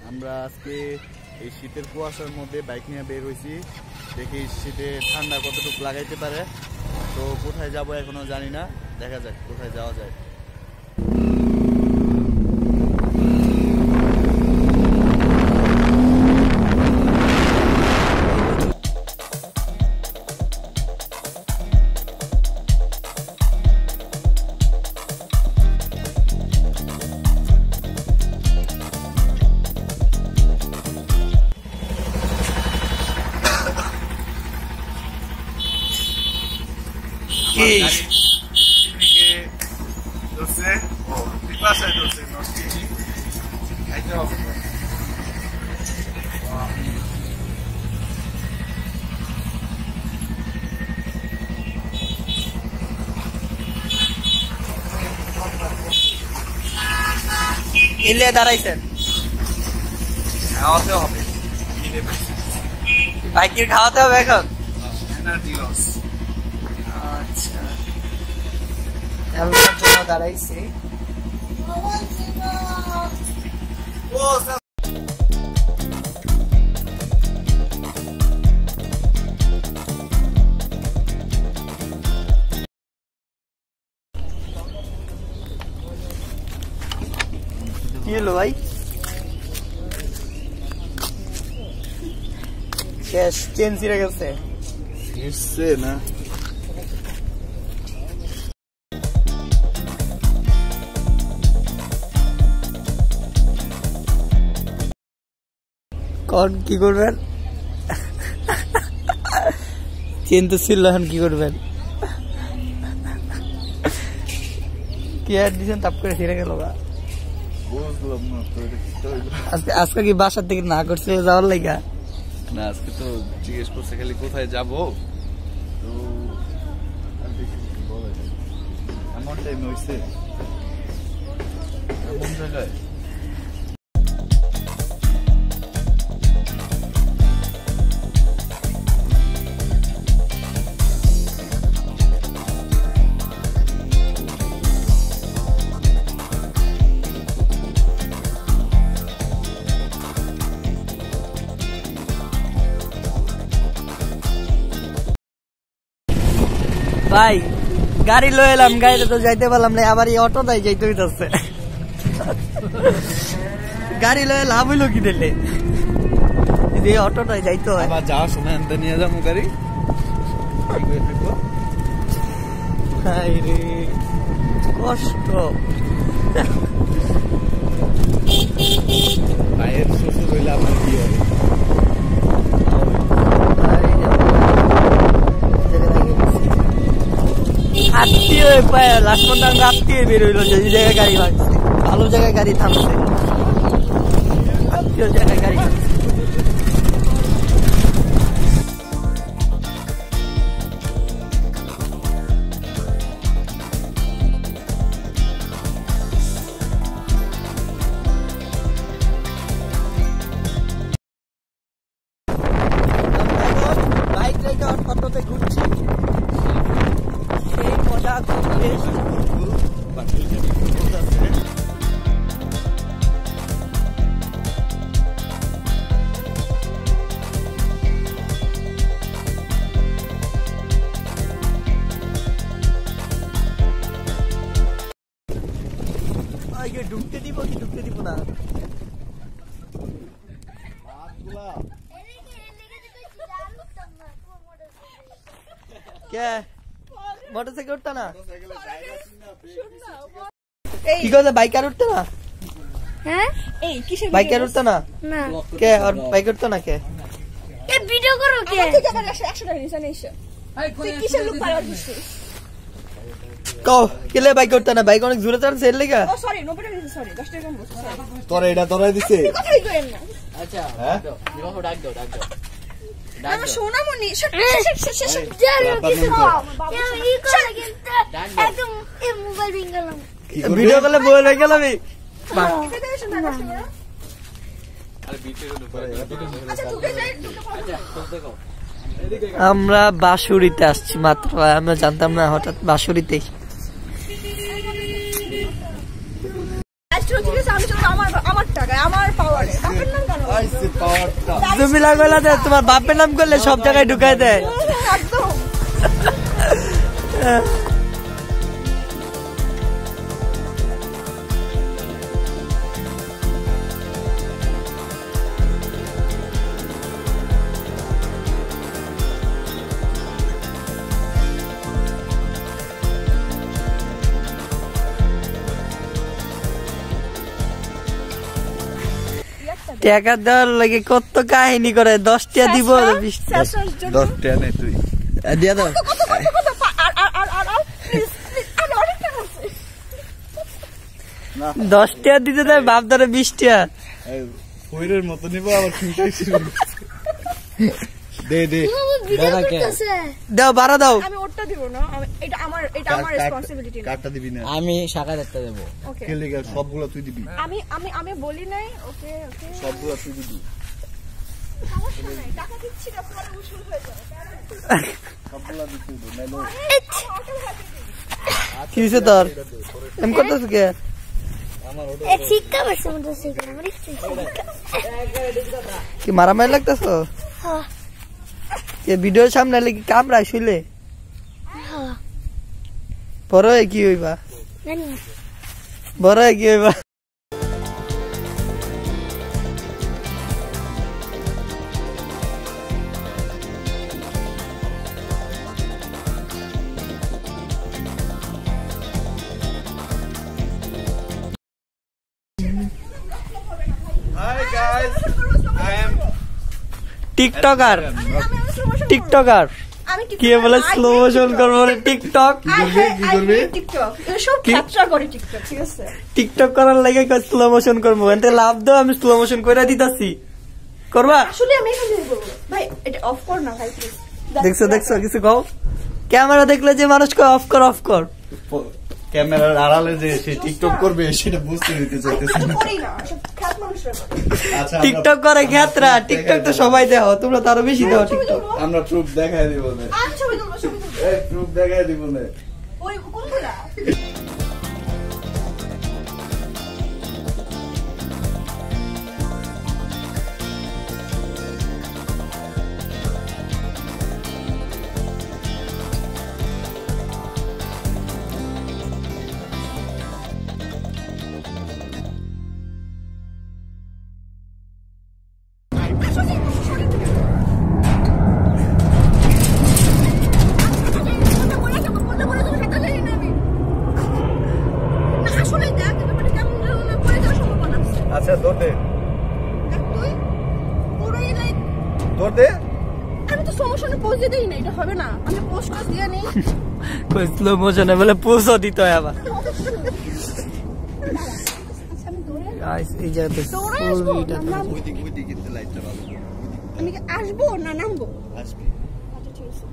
আমরা আজকে এই শীতের কুয়াশার মধ্যে বাইক নিয়ে বের হয়েছি, দেখি শীতে ঠান্ডা কতটুকু লাগাইতে পারে। তো কোথায় যাব এখনো জানি না, দেখা যাক কোথায় যাওয়া যায়। এলে দাঁড়াইছেন খাওয়াতে হবে, বাইকের খাওয়াতে হবে এখন। আচ্ছা দাঁড়াইছি। কি হলো ভাই? শেষ, চেন ছিঁড়ে গেছে না? কন কি করবেন? চেন তো ছিল, এখন কি করবেন? কি আর দিচ্ছেন, তাপ করে ছিঁড়ে গেল। আজকে কি বাসার থেকে না করছিল যাওয়ার লাইগা? না, আজকে তো জিজ্ঞেস করছে খালি কোথায় যাবো। তো এমন টাইম হয়েছে, এমন জায়গায় ভাই গাড়ি লয়ে এলাম, গাড়িতে তো যাইতে পারলাম না, আবার এই অটোটাই যাইতে হইতেছে। গাড়ি লয়ে লাভ হইলো কি দিলে, যে অটোটাই যাইতে হয়। আবার যাওয়ার সময় আনতে নিয়ে যাবো গাড়ি। কষ্ট ভাইয়ের শ্বশুর হইলে আপনার কি হয়? আত্মীয় লাস্ট পর্যন্ত আত্মীয় বের হইলো, যে জায়গায় গাড়ি ভাগছে, ভালো জায়গায় গাড়ি থামছে, আত্মীয় জায়গায় গাড়ি থামছে। বাইক রেখে অটোতে ঘুরছি, সেই মজা ঢুকতে দিব কি ঢুকতে দিব না? কে মোটরসাইকেল উঠতা না? কি কথা, বাইক আর উঠতো না? হ্যাঁ, এই কিসের বাইক আর উঠতো না? না কে আর বাইক উঠতো না? কে এ ভিডিও করো কে? ঠিক আছে, 100 টাকা নিছ না এসো। তুই কিসের লোক পাওয়া দিছিস? কো কেলে বাইক উঠতো না? বাইক অনেক জোরে চালাচ্ছে এর লাগা। ও সরি, নো বেটা দিছিস, সরি 10 টাকা কম বলছিস। তোরা এটা তোরাই দিছে। কথাই করেন না। আচ্ছা হ্যাঁ, বিবাহ ডাক দাও, ডাক দাও। আমার সোনামণি একদম মোবাইল ভেঙে গেলাম ভিডিও কলে বই হয়ে গেলাম আমরা বাঁশুড়িতে আসছি মাত্র আমরা জানতাম না হঠাৎ বাঁশুড়িতে তুমি লাগলা তোমার বাপের নাম করলে সব জায়গায় ঢুকাই দেয় টাকা দেওয়ার লাগে কত কাহিনী করে 10 টাকা দিব 20 টাকা 10 টাকা নেই তুই দিয়া দাও 10 টাকা দিতে দেয় বাপ ধরে 20 টাকা ফইরের মতো নিব আবার দে দাও বাড়া দাও আমি ওটা দিব না এটা আমার রেসপন্সিবিলিটি না কাটটা দিবি না আমি শাখা একটা দেব ওকে খেলে গেল সবগুলো তুই দিবি আমি বলি নাই ওকে সবগুলো তুই দিবি সমস্যা নাই টাকা দিচ্ছি না পরে উসুল হয়ে যাবে সবগুলো দিতে দিবি নাইলে কি হইছে তোর এম করতেছ কে শিক্ষা বসে মতো শিক্ষা কি মারামারি লাগতেছ হ্যাঁ এ ভিডিওর সামনে লাগি কামড়া শুইলে হ্যাঁ বড় কি হইবা জানি বড় কি হইবা Hi guys, I am TikToker কি বলে স্লো মোশন করবো টিকটক টিকটক করার লাগে স্লো মোশন করবো এতে লাভ দাও আমি স্লো মোশন করে দিতাছি করবা দেখছো কিছু কও ক্যামেরা দেখলে যে মানুষ অফ কর ক্যামেরার আড়ালে যে সে টিকটক করবে সেটা বুঝতে দিতে চাইতেছে না আচ্ছা টিকটক করে খ্যাতরা টিকটক তো সবাই দেখো তোমরা তো আরো বেশি দাও টিকটক আমরা প্রুফ দেখাই দিব না এই প্রুফ দেখাই দিব না ওই কোনগুলা আচ্ছা দৌড় দে আমি তো সমস্যা পোস্ট দিতেই না এটা হবে না আমি পোস্ট দিয়ে নেই কই স্লো মোশনে বলে পোস্টও দিতে হয় আবার গাইস এই জায়গাতে ফুল ভিডিও ওইদিকে কিন্তু লাইটটা ভালো আমি কি আসবো না নামবো আসবি আচ্ছা ঠিক আছে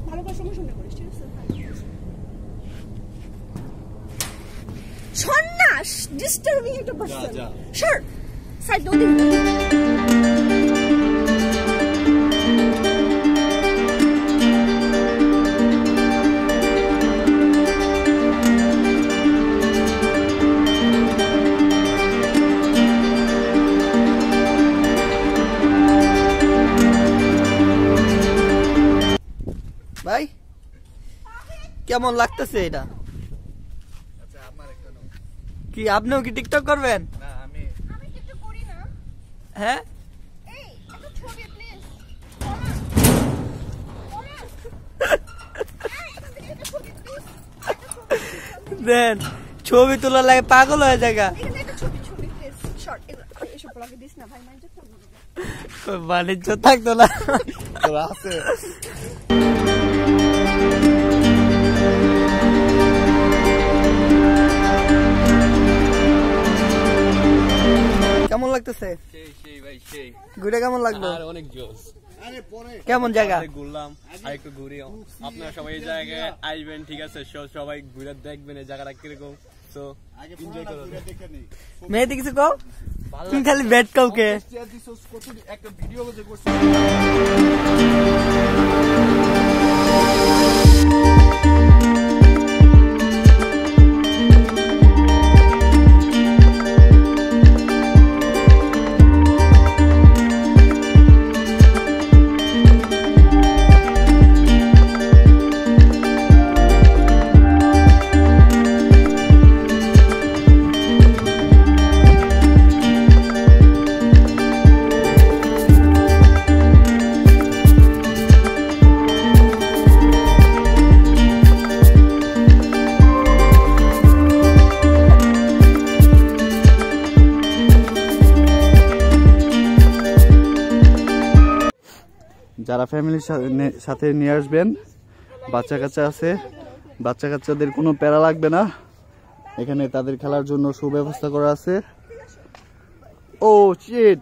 ভালো করে সমস্যা করিস ঠিক আছে সন্ন্যাস ডিস্টার্বিং একটা পারসন স্যার সাইড দাও দিন ভাই কেমন লাগতেছে এটা কি আপনিও কি টিকটক করবেন না আমি টিকটক করি না হ্যাঁ এই একটা ছবি প্লিজ দেন ছবি তোলা লাগে পাগল হয়ে জায়গা এখানে একটা ছবি প্লিজ শর্ট এসব ব্লগে দিস না ভাই মাইন্ড কই বাণিজ্য থাকতো না তোর আছে কেমন লাগতেছে সেই ভাই সেই ঘুরে কেমন লাগলো আর অনেক জোস কেমন জায়গা? ঘুরলাম আর একটু ঘুরি। আপনারা সবাই এই জায়গায় আসবেন, ঠিক আছে? সবাই ঘুরে দেখবেন এই জায়গাটা কিরকম। তো এনজয় করুন। মেয়েতে কিছু কও, তুমি খালি ব্যাট কাউকে। একটা ভিডিও করছি। যারা ফ্যামিলির সাথে নিয়ে আসবেন, বাচ্চা কাচ্চা আছে, বাচ্চা কাচ্চাদের কোনো প্যারা লাগবে না। এখানে তাদের খেলার জন্য সুব্যবস্থা করা আছে। ও শিট,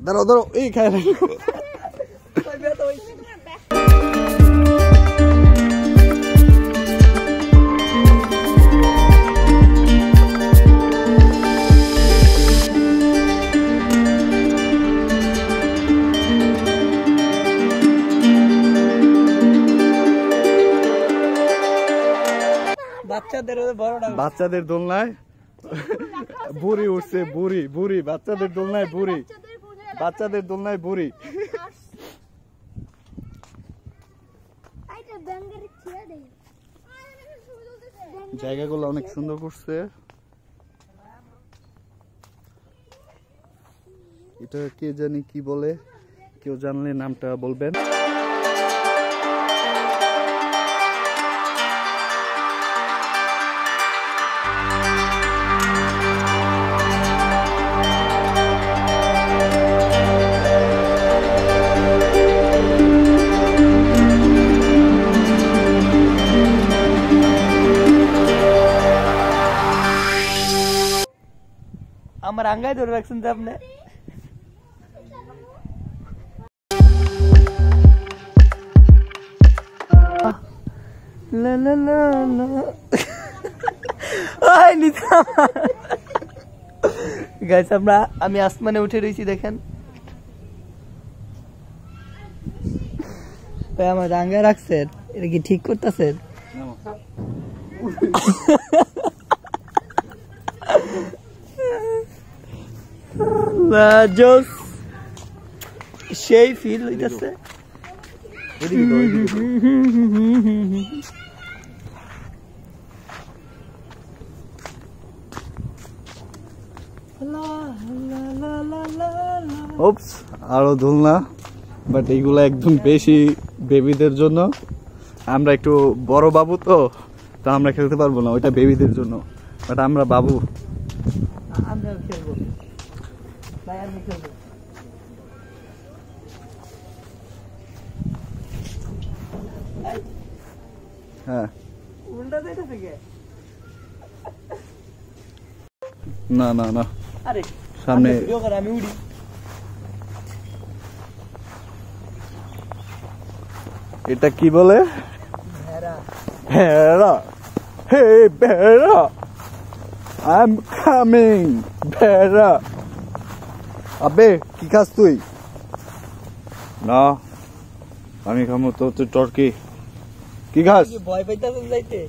দাঁড়াও দাঁড়াও, এই খায় না। বাচ্চাদের দোলনায় বুড়ি উঠছে, বুড়ি বুড়ি বাচ্চাদের দোলনায় বুড়ি, বাচ্চাদের দোলনায় বুড়ি। জায়গাগুলো অনেক সুন্দর করছে। এটা কে জানি কি বলে, কেউ জানলে নামটা বলবেন। আমার আঙ্গায় ধরে রাখছেন তো আপনি। গাইস আমি আসমানে উঠে রয়েছি, দেখেন আমার আঙ্গায় রাখছেন, এটা কি ঠিক করতেছেন? সেই ফিল হইতেছে। আরো দোলনা, বাট এইগুলা একদম বেশি বেবিদের জন্য। আমরা একটু বড় বাবু তো আমরা খেলতে পারবো না, ওইটা বেবিদের জন্য। বাট আমরা বাবু, আমরা খেলবো ভাই, আমি খেলবো। হ্যাঁ উল্টা যাইতে থেকে না না না, আরে সামনে আমি উড়ি। এটা কি বলে? ভেড়া। ভেড়া, হে ভেড়া, আই এম কামিং। ভেড়া, আবে কি খাস তুই? না আমি খামো তো টর্কি। কি খাস? ভয় পাইতেছেন যাইতে?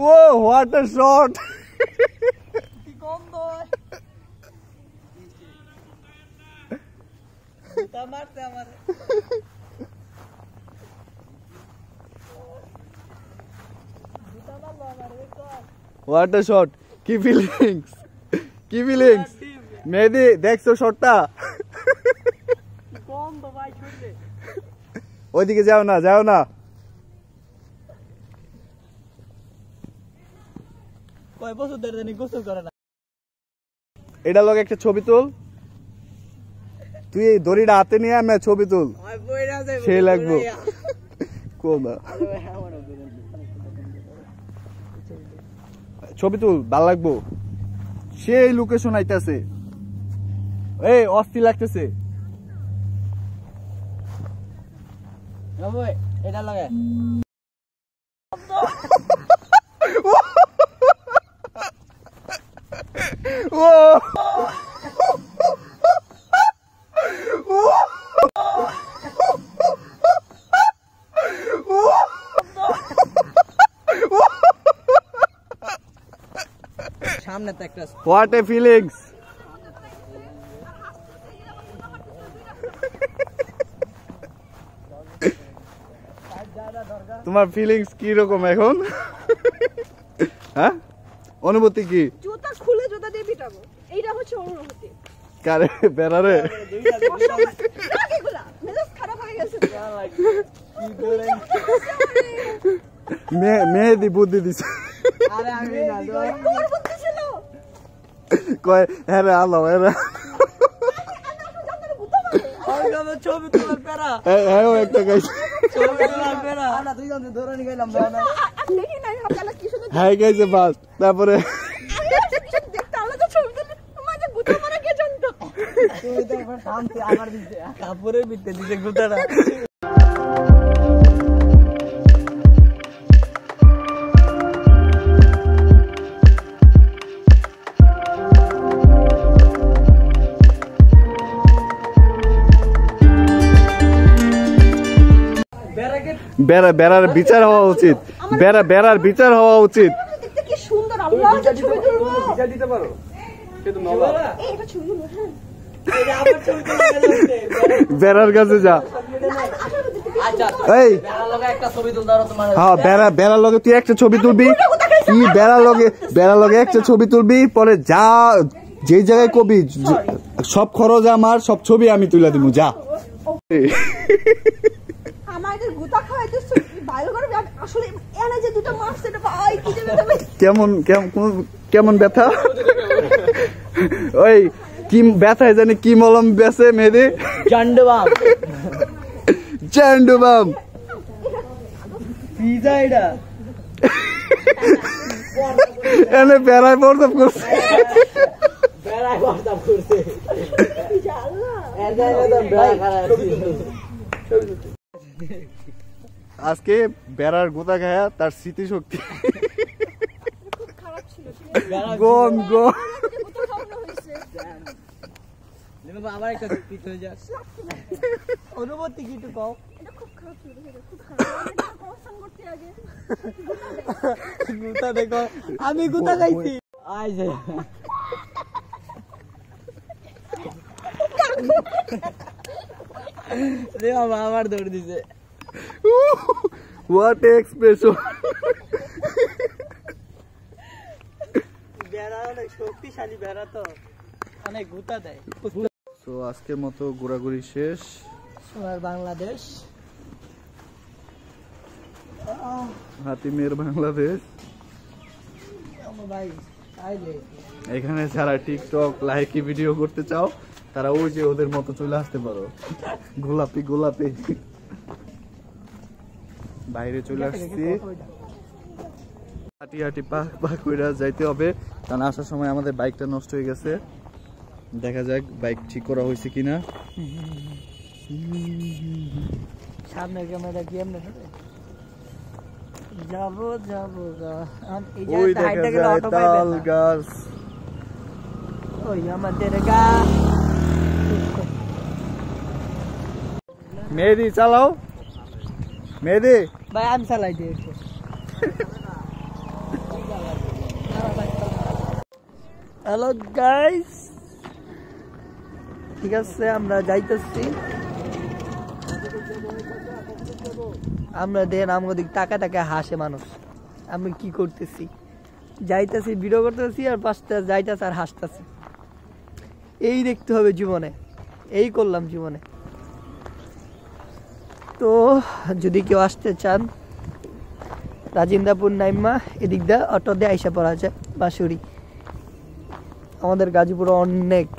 Whoa, what a shot! What a shot! কি ফিলিংস, কি ফিলিংস? মেহেদি দেখছো শটটা? ওইদিকে যাও না, যাও না। কয় বছর ধরে জানি গোসল করে না। এটা লগে একটা ছবি তুল। তুই এই দড়িটা হাতে নিয়ে আমি ছবি তুল সেই লাগবো কোনা ছবি তুল ভাল লাগবো সেই লোকেশন আইতাছে এই অস্থির লাগতেছে এটা লাগে সামনে তো একটা হোয়াট এ ফিলিংস তোমার ফিলিংস কি রকম এখন হ্যাঁ অনুভূতি কি জুতা খুলে জুতা দিয়ে পিটাবো এইটা হচ্ছে অনুভূতি কারে বেরারে মেজাজ খারাপ হয়ে গেছে মেহেদি বুদ্ধি দিছে আরে আমি না তোর বুদ্ধি ছিল কয় হ্যাঁ রে আলো হ্যাঁ ছবি তোলার পেরা হ্যাঁ একটা গাইছে ছবি তোলার পেরা না দুইজন ধরে নিয়ে গেলাম দেখি নাই আপনারা কি শুনে হ্যাঁ গাইছে ফার্স্ট তারপরে দেখতে আলো তো ছবি তুলে আমাদের গুতা মারা কে জানতো তুই তো একবার শান্তি আমার দিতে কাপড়ের ভিতরে দিতে গুতাটা বেড়ার বিচার হওয়া উচিত বেড়ার বিচার হওয়া উচিত দেখতে কি সুন্দর আল্লাহ ছবি তুলবো বিচার দিতে পারো কিন্তু নবাব এটা ছবি তুলবো হ্যাঁ এই যে আবার ছবি তুলে বেড়ার কাছে যা আচ্ছা এই বেড়া লগা একটা ছবি তুল দাও তোমার হ্যাঁ বেড়ার লগে তুই একটা ছবি তুলবি কি বেড়ার লগে একটা ছবি তুলবি পরে যা যেই জায়গায় কবি সব খরচ আমার সব ছবি আমি তুলে দিব যা আমাদের গুতা খাওয়াইতেছে ভালো করে আসলে এনে যে দুটো মাছ সেটা ভাই কি দেবে কেমন ব্যথা ওই কি ব্যথায় জানি কি মলম বেছে মেয়েদি জান্ডুবাম পিজা এটা এনে বেড়ায় প্রস্তাব করছে বেড়া করতাম করছে আল্লাহ এর জায়গায় তো বেড়া খারাপ আজকে বেড়ার গোতা খায়া তার স্মৃতিশক্তি খুব খারাপ ছিল গন গন গুতা খাওয়ানো হয়েছে আবার একটা পিট হয়ে যাক অনুভূতি কি একটু কও এটা খুব খারাপ ছিল খুব খারাপ আমি কনসার্ন করতে আগে গুতা দেখো আমি গুতা খাইছি আই যে রে বাবা আমার দৌড় দিছে হোয়াট এক্সপ্রেশন বেড়া অনেক শক্তিশালী বেড়া তো অনেক গুতা দেয় তো আজকের মতো ঘোরাঘুরি শেষ সোনার বাংলাদেশ হাতিমের বাংলাদেশ ভাই আইলে এখানে যারা টিকটক লাইকি ভিডিও করতে চাও তারা ওই যে ওদের মতো চলে আসতে পারো গোলাপি গোলাপি বাইরে চলে আসছি হাঁটি হাঁটি পা কইরা যাইতে হবে কারণ আসার সময় আমাদের বাইকটা নষ্ট হয়ে গেছে দেখা যাক বাইক ঠিক করা হয়েছে কিনা সামনে ক্যামেরা কি এমনি যাবো এই ওই জায়গাটা দেখা হাইটে গেলে যায় অটো তাল পাইবে গাছ ওই আমাদের গা মেহেদি চালাও মেহেদি ভাই আমি চালাই দিই একটু হ্যালো গাইস ঠিক আছে আমরা যাইতেছি আমরা দেন আমাদের টাকা টাকা হাসে মানুষ আমি কি করতেছি যাইতেছি ভিডিও করতেছি আর পাঁচটা যাইতেছে আর হাসতেছি এই দেখতে হবে জীবনে এই করলাম জীবনে তো যদি কেউ আসতে চান রাজিন্দাপুর নাইমা এদিক দিয়ে অটো দিয়ে আইসা পড়া যায় বাঁশুড়ি আমাদের গাজীপুরে অনেক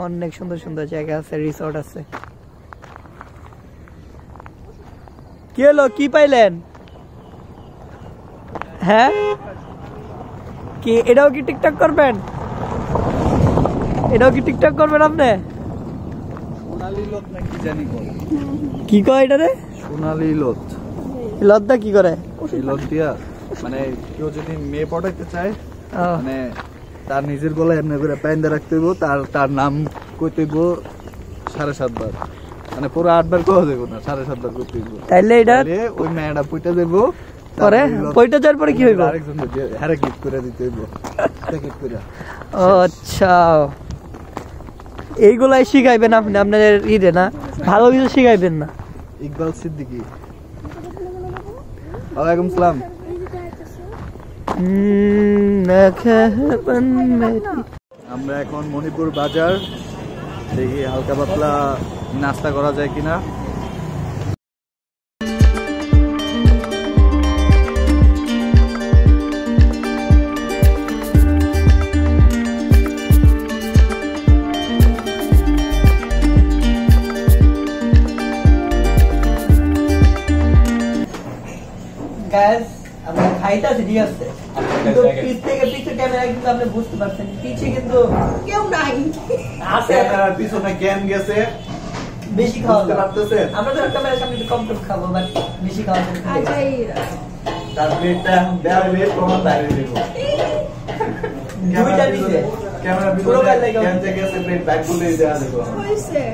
অনেক সুন্দর সুন্দর জায়গা আছে, রিসোর্ট আছে। কি হলো, কি পাইলেন? হ্যাঁ, কি এটাও কি টিকটক করবেন? এটাও কি টিকটক করবেন আপনি? সোনালী লত নাকি জানি বলে। কি কয় এটা রে? সোনালী লত। লতটা কি করে? এই লত দিয়া মানে কেউ যদি মেয়ে পটাইতে চায়, মানে তার নিজের গলায় এমনি করে পাইন্দা রাখতে হইব, তার নাম কইতে হইব 7.5 বার, মানে পুরো 8 বার কওয়া যাবে না, 7.5 বার করতে হইব। তাইলে এটা ওই মেয়েটা পইটা দেব, পরে পয়টা যাওয়ার পরে কি হইব? আরেকজন হারে গিফট করে দিতে হইব, প্যাকেট করে। ও আচ্ছা, এইগুলাই শিখাইবেন আপনি আপনাদের ইরে না? ভালো কিছু শিখাইবেন না? ইকবাল সিদ্দিকী। ওয়ালাইকুম সালাম। আমরা এখন মণিপুর বাজার, দেখি হালকা পাতলা নাস্তা করা যায় কিনা। গাইস আমরা খাইতাছি, ঠিক আছে, কিন্তু পিছ থেকে পিছে ক্যামেরা কিন্তু আপনি বুঝতে পারছেন, পিছে কিন্তু কেউ নাই। আছে। ক্যামেরার পিছনে ক্যান গেছে, বেশি খাওয়া বুঝতে পারতেছেন? আমরা তো ক্যামেরার সামনে একটু কম কম খাবো, বাট বেশি খাওয়া যাবে না। তার প্লেটটা এখন দেওয়া হইলে প্রমাণ বাইরে দেব। দুইটা দিছে। ক্যামেরা পুরো পিছনে গায়ে লেগে ক্যান থেকে গেছে, প্লেট ব্যাক করে দেওয়া দেব। হইছে।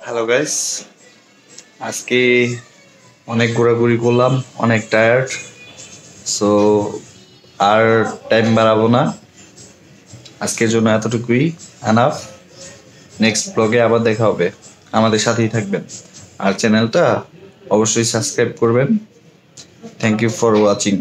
হ্যালো গাইস, আজকে অনেক ঘোরাঘুরি করলাম, অনেক টায়ার্ড, সো আর টাইম বাড়াবো না, আজকের জন্য এতটুকুই এনাফ। নেক্সট ব্লগে আবার দেখা হবে, আমাদের সাথেই থাকবেন, আর চ্যানেলটা অবশ্যই সাবস্ক্রাইব করবেন। Thank you for watching.